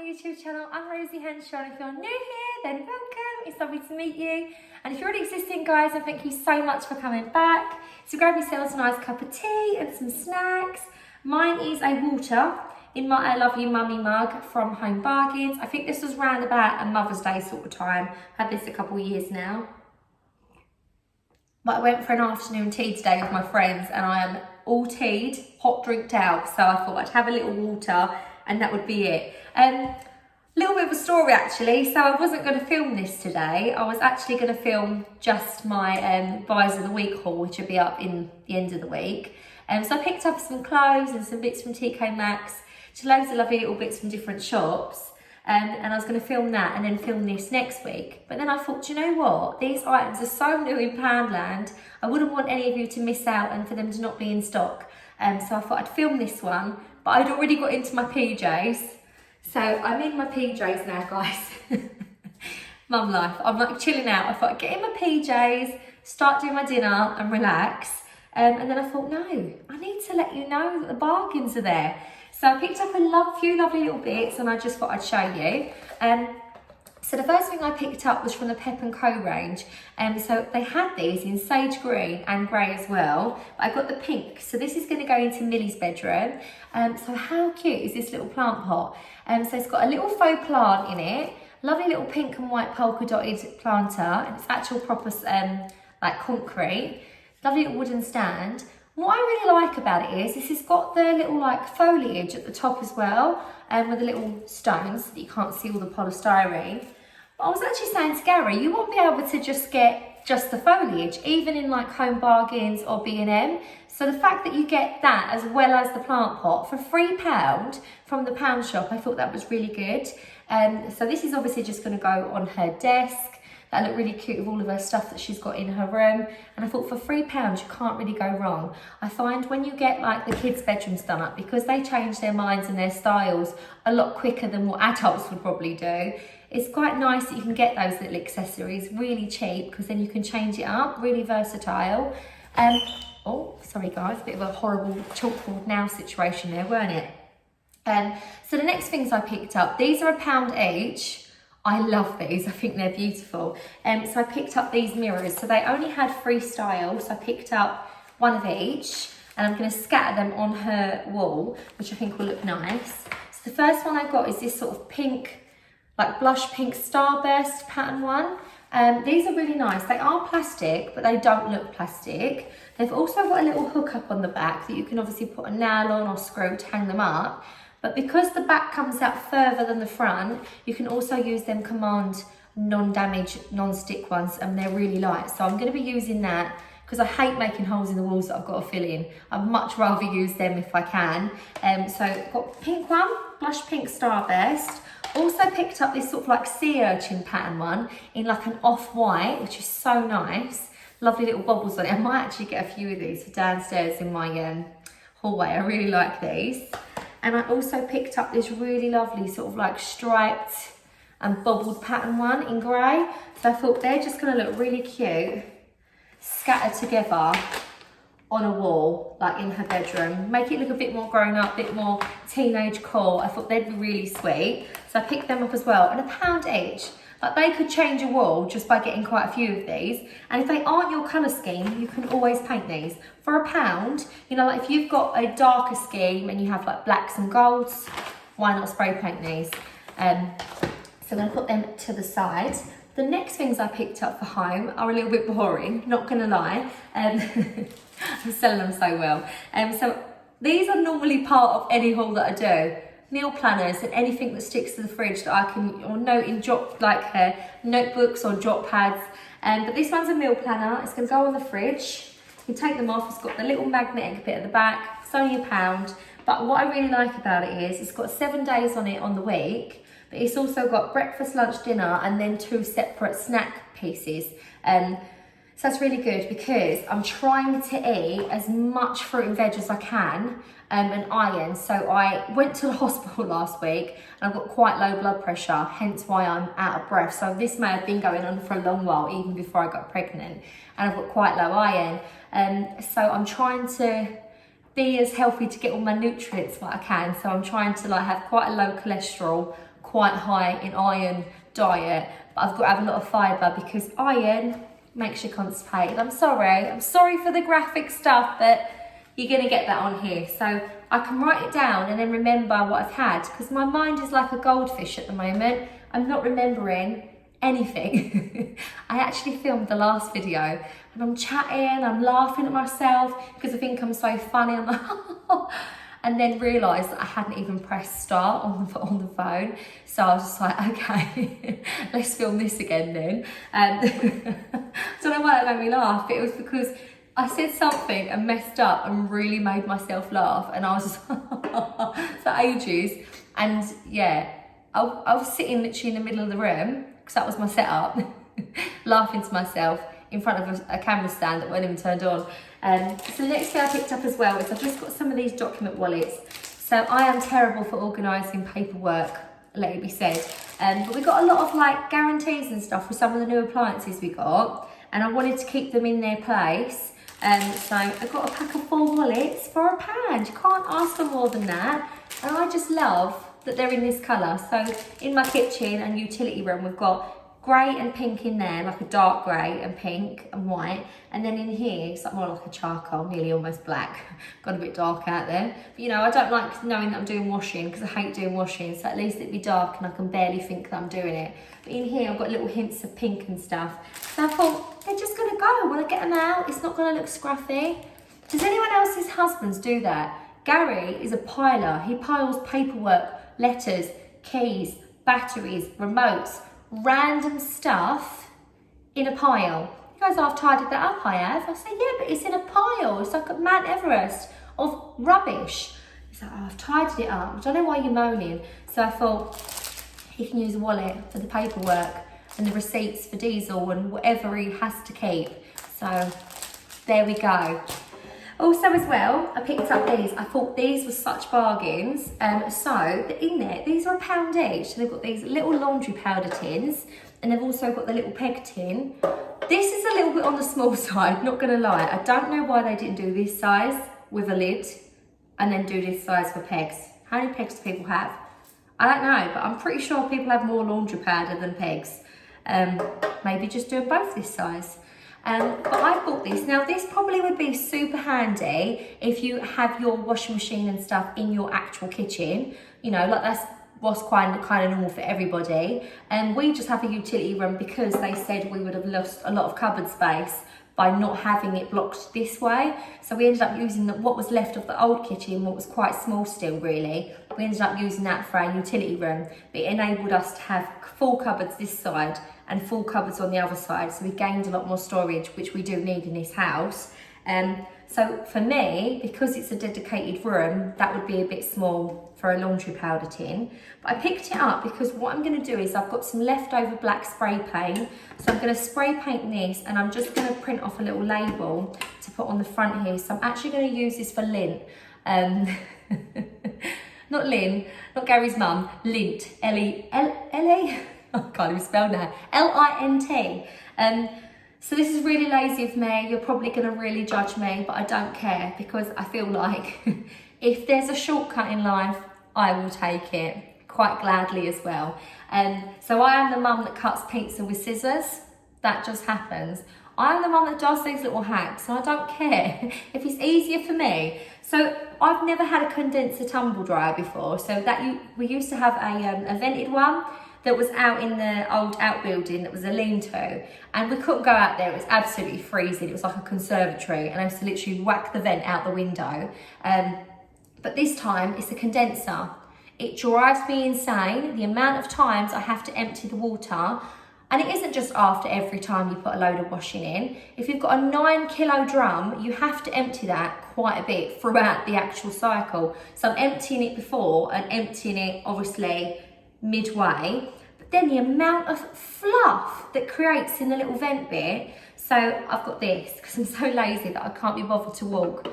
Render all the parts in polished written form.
YouTube channel. I'm Rosie Henshaw. If you're new here, then welcome. It's lovely to meet you. And if you're already existing, guys, then thank you so much for coming back. So grab yourselves a nice cup of tea and some snacks. Mine is a water in my I Love You Mummy mug from Home Bargains. I think this was round about a Mother's Day sort of time. I've had this a couple of years now. But I went for an afternoon tea today with my friends and I am all teed, hot drinked out. So I thought I'd have a little water and that would be it. Little bit of a story actually. So I wasn't going to film this today. I was actually going to film just my buys of the week haul, which would be up in the end of the week. So I picked up some clothes and some bits from TK Maxx, just loads of lovely little bits from different shops. And I was going to film that and then film this next week. But then I thought, do you know what? These items are so new in Poundland. I wouldn't want any of you to miss out and for them to not be in stock. So I thought I'd film this one. But I'd already got into my PJs. So I'm in my PJs now, guys. Mum life. I'm like chilling out. I thought I'd get in my PJs, start doing my dinner and relax. And then I thought, no, I need to let you know that the bargains are there. So I picked up a few lovely little bits and I just thought I'd show you. So the first thing I picked up was from the Pep & Co range. So they had these in sage green and grey as well. But I got the pink. So this is going to go into Millie's bedroom. So how cute is this little plant pot? So it's got a little faux plant in it. Lovely little pink and white polka dotted planter. And it's actual proper like concrete. Lovely little wooden stand. What I really like about it is this has got the little like foliage at the top as well, with the little stones so that you can't see all the polystyrene. But I was actually saying to Gary, you won't be able to just get just the foliage, even in like Home Bargains or B&M. So the fact that you get that as well as the plant pot for £3 from the pound shop, I thought that was really good. So this is obviously just going to go on her desk. That looked really cute with all of her stuff that she's got in her room. And I thought for £3, you can't really go wrong. I find when you get like the kids' bedrooms done up, because they change their minds and their styles a lot quicker than what adults would probably do, it's quite nice that you can get those little accessories really cheap, because then you can change it up, really versatile. Oh, sorry guys, a bit of a horrible chalkboard nail situation there, weren't it? So the next things I picked up, these are £1 each. I love these, I think they're beautiful. So I picked up these mirrors. So they only had 3 styles. So I picked up one of each and I'm gonna scatter them on her wall, which I think will look nice. So the first one I got is this sort of pink, like blush pink starburst pattern one. These are really nice. They are plastic, but they don't look plastic. They've also got a little hook up on the back that you can obviously put a nail on or screw to hang them up. But because the back comes out further than the front, you can also use them Command non-damage, non-stick ones, and they're really light. So I'm going to be using that because I hate making holes in the walls that I've got to fill in. I'd much rather use them if I can. So I've got pink one, blush pink starburst. Also picked up this sort of like sea urchin pattern one in like an off-white, which is so nice. Lovely little bobbles on it. I might actually get a few of these for downstairs in my hallway. I really like these. And I also picked up this really lovely sort of like striped and bobbled pattern one in grey. So I thought they're just going to look really cute, scattered together on a wall, like in her bedroom. Make it look a bit more grown up, a bit more teenage cool. I thought they'd be really sweet. So I picked them up as well, and £1 each. Like they could change a wall just by getting quite a few of these. And if they aren't your colour scheme, you can always paint these. For £1, you know, like if you've got a darker scheme and you have like blacks and golds, why not spray paint these? So I'm gonna put them to the side. The next things I picked up for home are a little bit boring, not gonna lie. I'm selling them so well. So these are normally part of any haul that I do. Meal planners and anything that sticks to the fridge that I can, or note in notebooks or jot pads. But this one's a meal planner. It's going to go on the fridge. You can take them off. It's got the little magnetic bit at the back. It's only £1. But what I really like about it is it's got 7 days on it on the week. But it's also got breakfast, lunch, dinner, and then 2 separate snack pieces. So that's really good because I'm trying to eat as much fruit and veg as I can and iron. So I went to the hospital last week and I've got quite low blood pressure, hence why I'm out of breath. So this may have been going on for a long while, even before I got pregnant, and I've got quite low iron. So I'm trying to be as healthy to get all my nutrients what I can. So I'm trying to like have quite a low cholesterol, quite high in iron diet, but I've got to have a lot of fibre because iron makes you constipated. I'm sorry for the graphic stuff, but you're going to get that on here. So I can write it down and then remember what I've had, because my mind is like a goldfish at the moment. I'm not remembering anything. I actually filmed the last video and I'm chatting, I'm laughing at myself because I think I'm so funny. I'm like, and then realised that I hadn't even pressed start on the phone. So I was just like, okay, let's film this again then. I don't know why that made me laugh, but it was because I said something and messed up and really made myself laugh, and I was just for ages. And yeah, I was sitting literally in the middle of the room, because that was my setup, laughing to myself in front of a camera stand that wasn't even turned on. So the next thing I picked up as well is I've just got some of these document wallets. So I am terrible for organising paperwork, let it be said. But we got a lot of like guarantees and stuff with some of the new appliances we got, and I wanted to keep them in their place. So I got a pack of 4 wallets for £1. You can't ask for more than that. And I just love that they're in this colour. So in my kitchen and utility room, we've got grey and pink in there, like a dark grey and pink and white. And then in here, it's like more like a charcoal, nearly almost black. Got a bit dark out there. But you know, I don't like knowing that I'm doing washing because I hate doing washing. So at least it'd be dark and I can barely think that I'm doing it. But in here, I've got little hints of pink and stuff. So I thought, they're just gonna go. When I get them out, it's not gonna look scruffy. Does anyone else's husbands do that? Gary is a piler. He piles paperwork, letters, keys, batteries, remotes, random stuff in a pile. You guys, I've tidied that up, I have. I say, yeah, but it's in a pile. It's like a Mount Everest of rubbish. He's like, oh, I've tidied it up. I don't know why you're moaning. So I thought, he can use a wallet for the paperwork and the receipts for diesel and whatever he has to keep. So there we go. Also as well, I picked up these. I thought these were such bargains. So in there, these are £1 each. So they've got these little laundry powder tins, and they've also got the little peg tin. This is a little bit on the small side, not gonna lie. I don't know why they didn't do this size with a lid and then do this size for pegs. How many pegs do people have? I don't know, but I'm pretty sure people have more laundry powder than pegs. Maybe just doing both this size. But I bought this. Now this probably would be super handy if you have your washing machine and stuff in your actual kitchen. You know, like that's what's kind of normal for everybody. And we just have a utility room because they said we would have lost a lot of cupboard space by not having it blocked this way. So we ended up using what was left of the old kitchen, what was quite small still really. We ended up using that for our utility room. But it enabled us to have full cupboards this side and full cupboards on the other side. So we gained a lot more storage, which we do need in this house. So for me, because it's a dedicated room, that would be a bit small for a laundry powder tin. But I picked it up because what I'm gonna do is I've got some leftover black spray paint. So I'm gonna spray paint this, and I'm just gonna print off a little label to put on the front here. So I'm actually gonna use this for lint. Not Lynn, not Gary's mum, lint, L-E-L-L-A? I can't even spell now, L-I-N-T. So this is really lazy of me. You're probably gonna really judge me, but I don't care because I feel like if there's a shortcut in life, I will take it quite gladly as well. So I am the mum that cuts pizza with scissors. That just happens. I am the mum that does these little hacks, and I don't care if it's easier for me. So I've never had a condenser tumble dryer before. So we used to have a vented one that was out in the old outbuilding that was a lean-to, and we couldn't go out there. It was absolutely freezing. It was like a conservatory, and I used to literally whack the vent out the window. But this time it's a condenser. It drives me insane, the amount of times I have to empty the water. And it isn't just after every time you put a load of washing in. If you've got a 9-kilo drum, you have to empty that quite a bit throughout the actual cycle. So I'm emptying it before and emptying it obviously midway. But then the amount of fluff that creates in the little vent bit. So I've got this because I'm so lazy that I can't be bothered to walk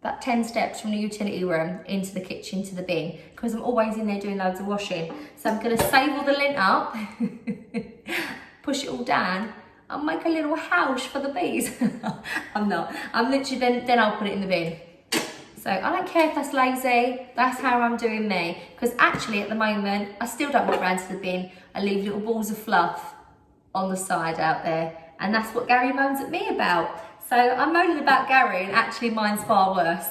about 10 steps from the utility room into the kitchen to the bin because I'm always in there doing loads of washing. So I'm gonna save all the lint up, push it all down, and make a little house for the bees. I'm not. I'm literally, then I'll put it in the bin. So I don't care if that's lazy, that's how I'm doing me. Because actually at the moment, I still don't put round to the bin. I leave little balls of fluff on the side out there. And that's what Gary moans at me about. So I'm moaning about Gary and actually mine's far worse.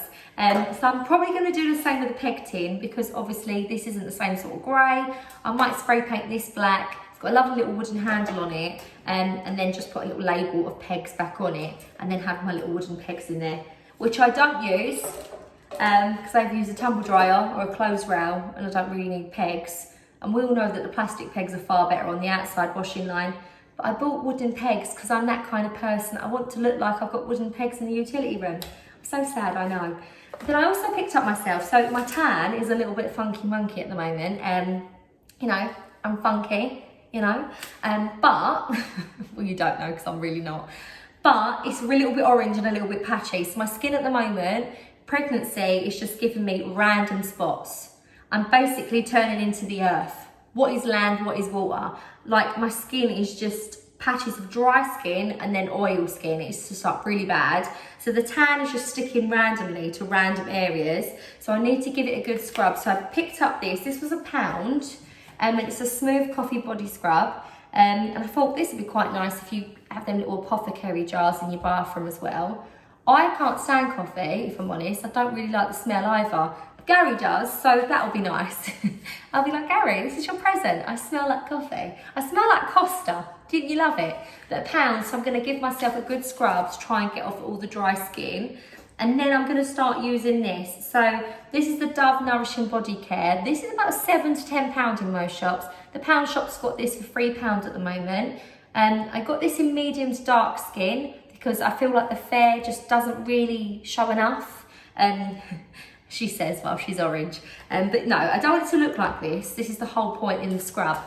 So I'm probably going to do the same with the peg tin because obviously this isn't the same sort of grey. I might spray paint this black. It's got a lovely little wooden handle on it and then just put a little label of pegs back on it and then have my little wooden pegs in there, which I don't use because I've used a tumble dryer or a clothes rail and I don't really need pegs. And we all know that the plastic pegs are far better on the outside washing line. But I bought wooden pegs because I'm that kind of person. I want to look like I've got wooden pegs in the utility room. I'm so sad, I know. But then I also picked up myself. So my tan is a little bit funky monkey at the moment. You know, I'm funky, you know. But, well, you don't know because I'm really not. But it's a little bit orange and a little bit patchy. So my skin at the moment, pregnancy is just giving me random spots. I'm basically turning into the earth. What is land, what is water? Like my skin is just patches of dry skin and then oil skin. It's just like really bad. So the tan is just sticking randomly to random areas. So I need to give it a good scrub. So I picked up this was £1 and it's a smooth coffee body scrub. And I thought this would be quite nice if you have them little apothecary jars in your bathroom as well. I can't stand coffee, if I'm honest. I don't really like the smell either. Gary does, so that'll be nice. I'll be like, Gary, this is your present. I smell like coffee. I smell like Costa. Didn't you love it? But £1, so I'm going to give myself a good scrub to try and get off all the dry skin. And then I'm going to start using this. So this is the Dove Nourishing Body Care. This is about £7 to £10 in most shops. The pound shop's got this for £3 at the moment. I got this in medium to dark skin because I feel like the fair just doesn't really show enough. She says, well, she's orange. But no, I don't want it to look like this. This is the whole point in the scrub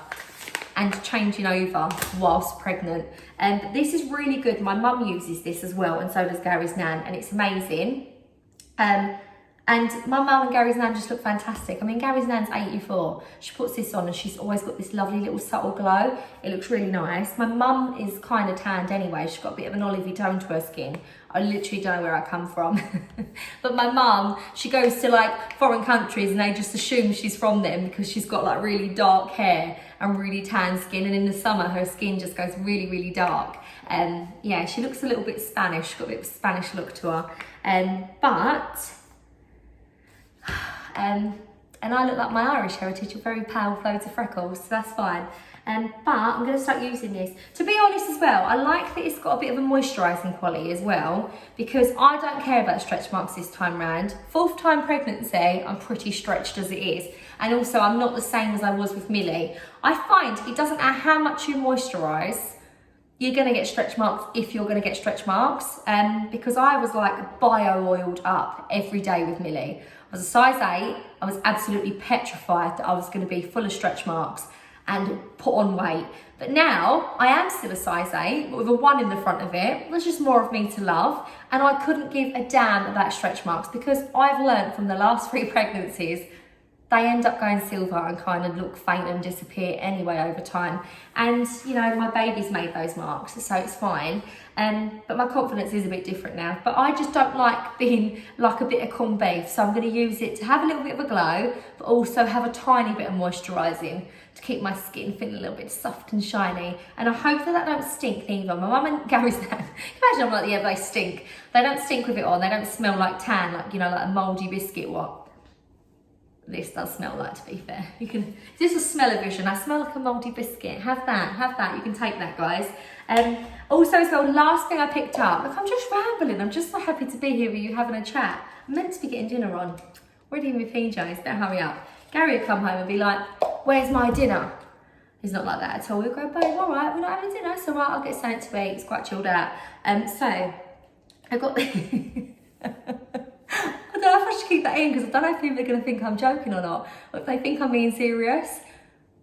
and changing over whilst pregnant. But this is really good. My mum uses this as well, and so does Gary's nan, and it's amazing. And my mum and Gary's nan just look fantastic. I mean, Gary's nan's 84. She puts this on and she's always got this lovely little subtle glow. It looks really nice. My mum is kind of tanned anyway. She's got a bit of an olivey tone to her skin. I literally don't know where I come from. But my mum, she goes to like foreign countries and they just assume she's from them because she's got like really dark hair and really tan skin. And in the summer, her skin just goes really, really dark. Yeah, she looks a little bit Spanish. She's got a bit of a Spanish look to her. And I look like my Irish heritage with very pale with loads of freckles, so that's fine. But I'm going to start using this. To be honest as well, I like that it's got a bit of a moisturising quality as well, because I don't care about stretch marks this time round. 4th time pregnancy, I'm pretty stretched as it is. And also I'm not the same as I was with Millie. I find it doesn't matter how much you moisturise, you're going to get stretch marks if you're going to get stretch marks. Because I was like bio-oiled up every day with Millie. I was a size 8, I was absolutely petrified that I was going to be full of stretch marks and put on weight. But now, I am still a size 8, but with a 1 in the front of it. There's just more of me to love. And I couldn't give a damn about stretch marks because I've learned from the last 3 pregnancies, they end up going silver and kind of look faint and disappear anyway over time. And, you know, my baby's made those marks, so it's fine. But my confidence is a bit different now. But I just don't like being like a bit of corned beef. So I'm going to use it to have a little bit of a glow, but also have a tiny bit of moisturising to keep my skin feeling a little bit soft and shiny. And I hope that don't stink neither. My mum and Gary's nan, imagine I'm like, yeah, they stink. They don't stink with it on. They don't smell like tan, like, you know, like a mouldy biscuit, what? This does smell like, to be fair. You can, this is a smell-o-vision. I smell like a mouldy biscuit. Have that. You can take that, guys. Also as well, last thing I picked up, look, I'm just rambling. I'm just so happy to be here with you having a chat. I'm meant to be getting dinner on. Already in my PJs, better hurry up. Gary would come home and be like, where's my dinner? He's not like that at all. He'll go, babe, all right, we're not having dinner. It's all right, I'll get something to eat. It's quite chilled out. So, I got I don't know if I should keep that in because I don't know if people are going to think I'm joking or not. Or if they think I'm being serious,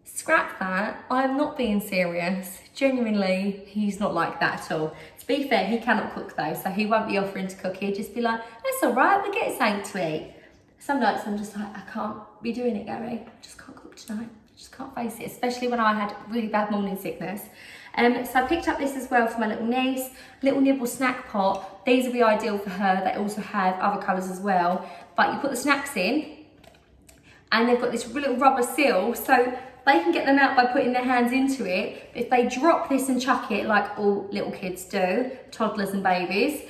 scrap that. I'm not being serious. Genuinely, he's not like that at all. To be fair, he cannot cook though, so he won't be offering to cook. He'll just be like, that's all right, we'll get something to eat. Some nights I'm just like, I can't be doing it, Gary. I just can't cook tonight. Just can't face it, especially when I had really bad morning sickness. So I picked up this as well for my little niece, little nibble snack pot. These will be ideal for her. They also have other colours as well. But you put the snacks in, and they've got this little rubber seal, so they can get them out by putting their hands into it. If they drop this and chuck it, like all little kids do, toddlers and babies,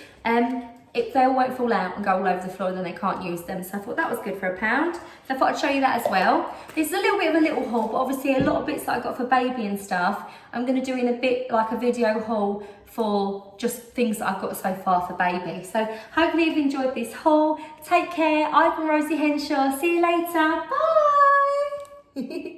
they all won't fall out and go all over the floor, then they can't use them. So I thought that was good for £1. So I thought I'd show you that as well. This is a little bit of a little haul, but obviously a lot of bits that I got for baby and stuff, I'm gonna do in a bit like a video haul for just things that I've got so far for baby. So hopefully you've enjoyed this haul. Take care. I've been Rosie Henshaw. See you later. Bye.